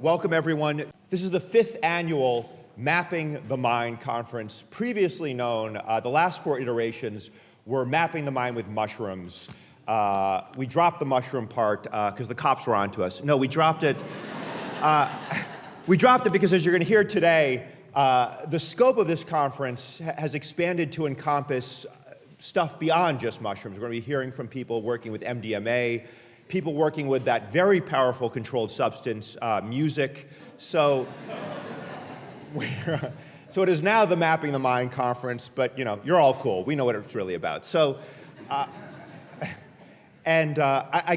Welcome, everyone. This is the 5th annual Mapping the Mind conference, previously known, the last 4 iterations were Mapping the Mind with Mushrooms. We dropped the mushroom part because the cops were onto us. No, we dropped it. We dropped it because, as you're going to hear today, the scope of this conference has expanded to encompass stuff beyond just mushrooms. We're going to be hearing from people working with MDMA, people working with that very powerful controlled substance, music. So it is now the Mapping the Mind conference, but you're all cool. We know what it's really about. So, I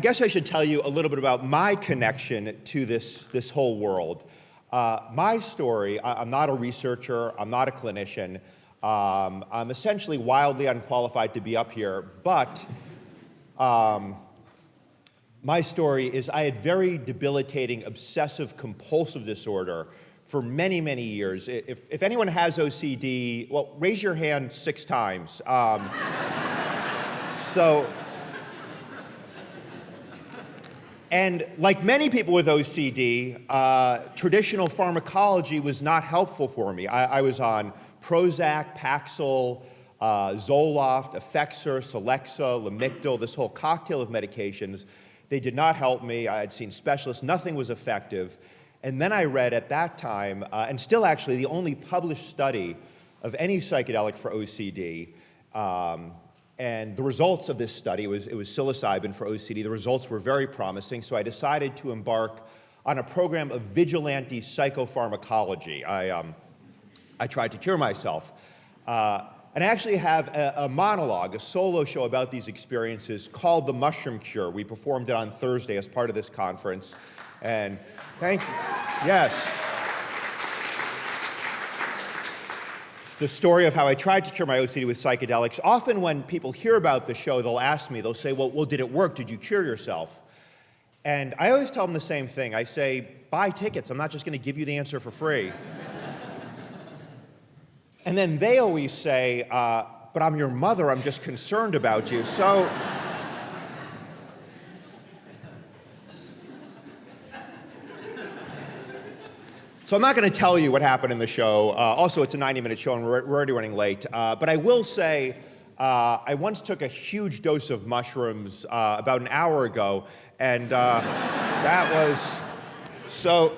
guess I should tell you a little bit about my connection to this whole world. My story, I'm not a researcher, I'm not a clinician. I'm essentially wildly unqualified to be up here, but my story is I had very debilitating obsessive compulsive disorder for many, many years. If anyone has OCD, well, raise your hand 6 times. And like many people with OCD, traditional pharmacology was not helpful for me. I was on Prozac, Paxil, Zoloft, Effexor, Celexa, Lamictal, this whole cocktail of medications. They did not help me. I had seen specialists. Nothing was effective. And then I read at that time, and still actually the only published study of any psychedelic for OCD, and the results of this study, it was psilocybin for OCD. The results were very promising, so I decided to embark on a program of vigilante psychopharmacology. I tried to cure myself. And I actually have a monologue, a solo show about these experiences called The Mushroom Cure. We performed it on Thursday as part of this conference. And thank you. Yes. It's the story of how I tried to cure my OCD with psychedelics. Often when people hear about the show, they'll ask me, they'll say, well, did it work? Did you cure yourself? And I always tell them the same thing. I say, buy tickets. I'm not just going to give you the answer for free. And then they always say, but I'm your mother, I'm just concerned about you. So I'm not going to tell you what happened in the show. Also, it's a 90-minute show, and we're already running late. But I will say, I once took a huge dose of mushrooms about an hour ago, and that was so...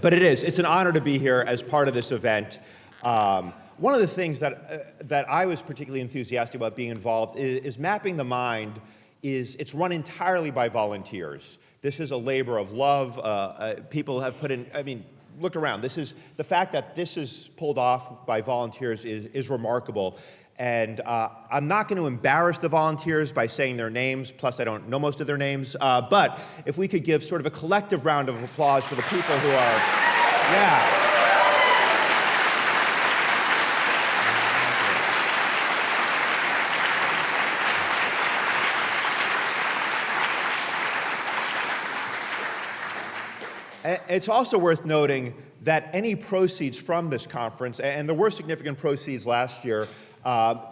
But it's an honor to be here as part of this event. One of the things that I was particularly enthusiastic about being involved is Mapping the Mind. It's run entirely by volunteers. This is a labor of love. People have put in, look around. The fact that this is pulled off by volunteers is remarkable. And I'm not going to embarrass the volunteers by saying their names, plus I don't know most of their names, but if we could give sort of a collective round of applause for the people who are, yeah. It's also worth noting that any proceeds from this conference, and there were significant proceeds last year,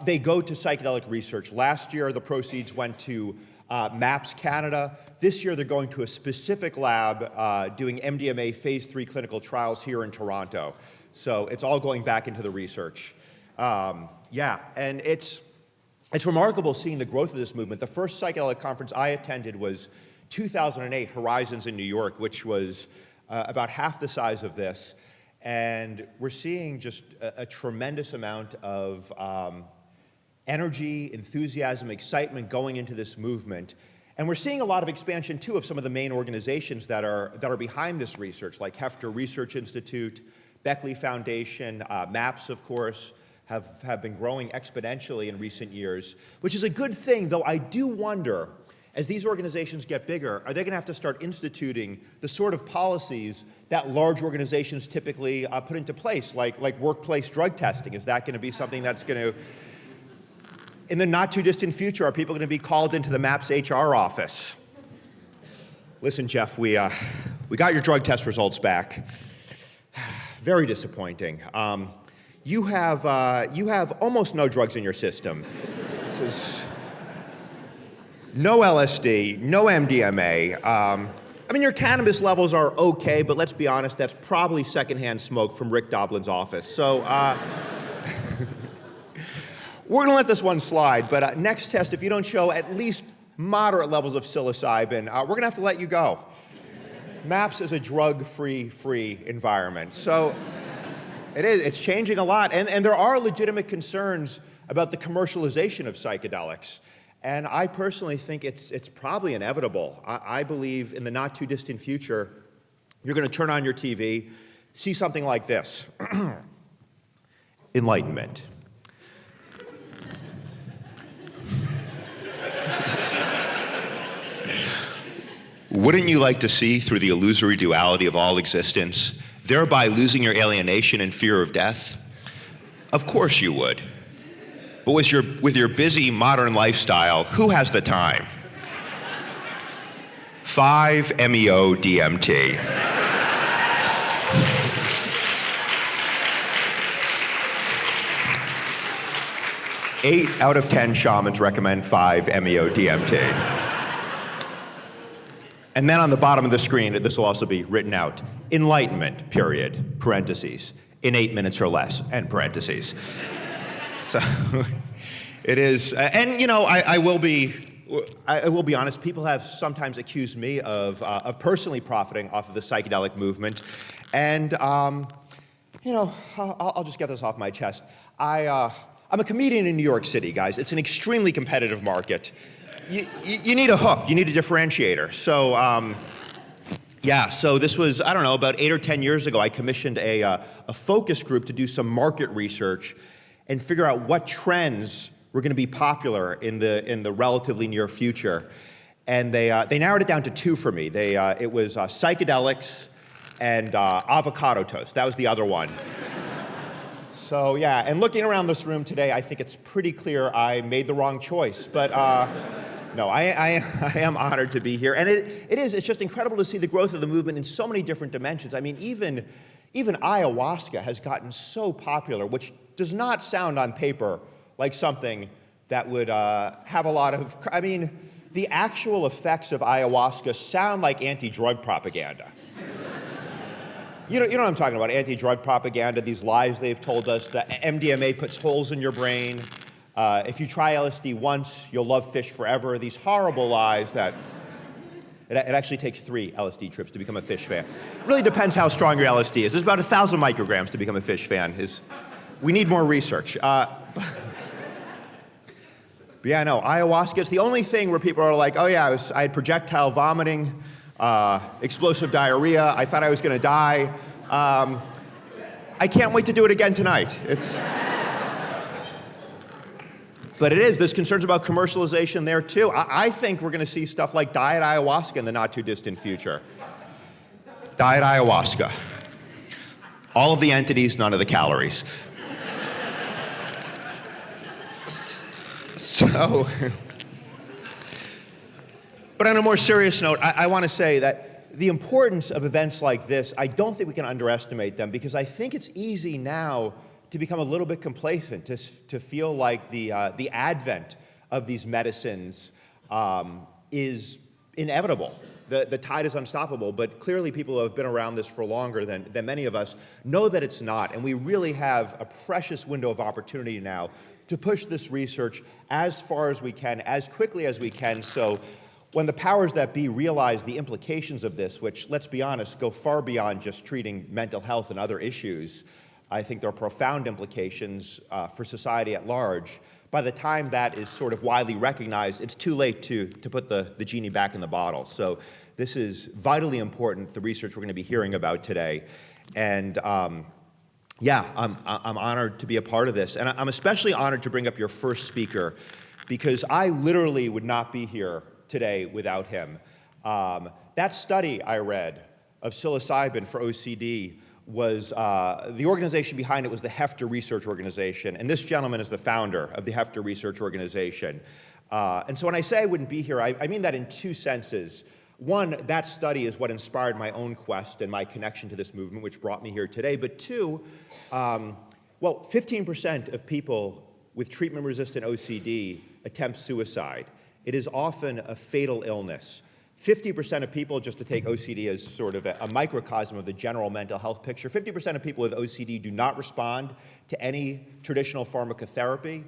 they go to Psychedelic Research. Last year, the proceeds went to MAPS Canada. This year, they're going to a specific lab doing MDMA phase 3 clinical trials here in Toronto. So it's all going back into the research. And it's remarkable seeing the growth of this movement. The first psychedelic conference I attended was 2008, Horizons in New York, which was about half the size of this. And we're seeing just a tremendous amount of energy, enthusiasm, excitement going into this movement. And we're seeing a lot of expansion, too, of some of the main organizations that are behind this research, like Hefter Research Institute, Beckley Foundation, MAPS, of course, have been growing exponentially in recent years, which is a good thing, though I do wonder, as these organizations get bigger, are they going to have to start instituting the sort of policies that large organizations typically put into place, like workplace drug testing? Is that going to be something that's going to, in the not too distant future, are people going to be called into the MAPS HR office? Listen, Jeff, we got your drug test results back. Very disappointing. You have almost no drugs in your system. This is no LSD, no MDMA. I mean, your cannabis levels are okay, but let's be honest, that's probably secondhand smoke from Rick Doblin's office. So we're gonna let this one slide, but next test, if you don't show at least moderate levels of psilocybin, we're gonna have to let you go. MAPS is a drug-free environment. So it's changing a lot, and there are legitimate concerns about the commercialization of psychedelics. And I personally think it's probably inevitable. I believe in the not too distant future, you're gonna turn on your TV, see something like this. Enlightenment. Wouldn't you like to see through the illusory duality of all existence, thereby losing your alienation and fear of death? Of course you would. But with your busy modern lifestyle, who has the time? 5-MeO-DMT. 8 out of 10 shamans recommend 5-MeO-DMT. And then on the bottom of the screen, this will also be written out. Enlightenment, period, parentheses, in 8 minutes or less, end parentheses. So it is, and you know, I will be honest, people have sometimes accused me of personally profiting off of the psychedelic movement. And, you know, I'll just get this off my chest. I'm a comedian in New York City, guys. It's an extremely competitive market. You need a hook, you need a differentiator. So, yeah, so this was, I don't know, about 8 or 10 years ago, I commissioned a focus group to do some market research and figure out what trends were gonna be popular in the relatively near future. And they narrowed it down to 2 for me. It was psychedelics and avocado toast. That was the other one. So yeah, and looking around this room today, I think it's pretty clear I made the wrong choice. But no, I am honored to be here. And it's just incredible to see the growth of the movement in so many different dimensions. I mean, even ayahuasca has gotten so popular, which does not sound on paper like something that would have a lot of, I mean, the actual effects of ayahuasca sound like anti-drug propaganda. You know what I'm talking about, anti-drug propaganda, these lies they've told us, that MDMA puts holes in your brain. If you try LSD once, you'll love fish forever. These horrible lies that it actually takes 3 LSD trips to become a fish fan. It really depends how strong your LSD is. There's about 1,000 micrograms to become a fish fan. We need more research. But yeah, no, ayahuasca is the only thing where people are like, oh yeah, I had projectile vomiting, explosive diarrhea, I thought I was gonna die. I can't wait to do it again tonight. But there's concerns about commercialization there too. I think we're gonna see stuff like diet ayahuasca in the not too distant future. Diet ayahuasca. All of the entities, none of the calories. So, but on a more serious note, I want to say that the importance of events like this, I don't think we can underestimate them, because I think it's easy now to become a little bit complacent, to feel like the advent of these medicines is inevitable. The tide is unstoppable, but clearly people who have been around this for longer than many of us know that it's not, and we really have a precious window of opportunity now to push this research as far as we can, as quickly as we can, so when the powers that be realize the implications of this, which, let's be honest, go far beyond just treating mental health and other issues, I think there are profound implications for society at large. By the time that is sort of widely recognized, it's too late to put the genie back in the bottle. So this is vitally important, the research we're going to be hearing about today. And yeah, I'm honored to be a part of this. And I'm especially honored to bring up your first speaker, because I literally would not be here today without him. That study I read of psilocybin for OCD was, the organization behind it was the Hefter Research Organization, and this gentleman is the founder of the Hefter Research Organization. And so when I say I wouldn't be here, I mean that in 2 senses. One, that study is what inspired my own quest and my connection to this movement, which brought me here today. But 2, well, 15% of people with treatment-resistant OCD attempt suicide. It is often a fatal illness. 50% of people, just to take OCD as sort of a microcosm of the general mental health picture, 50% of people with OCD do not respond to any traditional pharmacotherapy.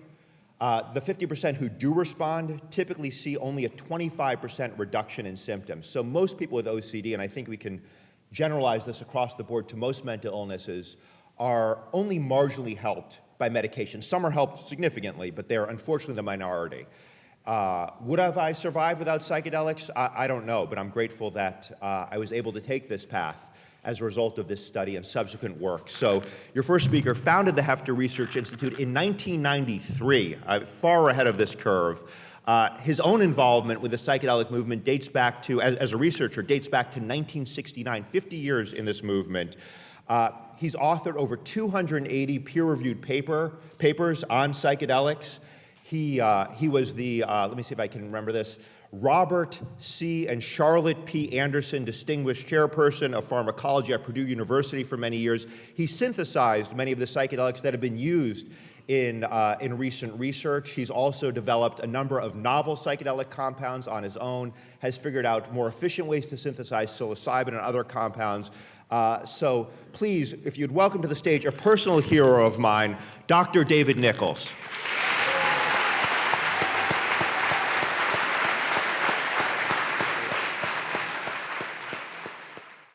The 50% who do respond typically see only a 25% reduction in symptoms. So most people with OCD, and I think we can generalize this across the board to most mental illnesses, are only marginally helped by medication. Some are helped significantly, but they're unfortunately the minority. Would have I survived without psychedelics? I don't know, but I'm grateful that I was able to take this path as a result of this study and subsequent work. So your first speaker founded the Hefter Research Institute in 1993, far ahead of this curve. His own involvement with the psychedelic movement dates back to, as a researcher, dates back to 1969, 50 years in this movement. He's authored over 280 peer-reviewed papers on psychedelics. He was the, let me see if I can remember this, Robert C. and Charlotte P. Anderson Distinguished Chairperson of Pharmacology at Purdue University for many years. He synthesized many of the psychedelics that have been used in recent research. He's also developed a number of novel psychedelic compounds on his own, has figured out more efficient ways to synthesize psilocybin and other compounds. So please, if you'd welcome to the stage a personal hero of mine, Dr. David Nichols.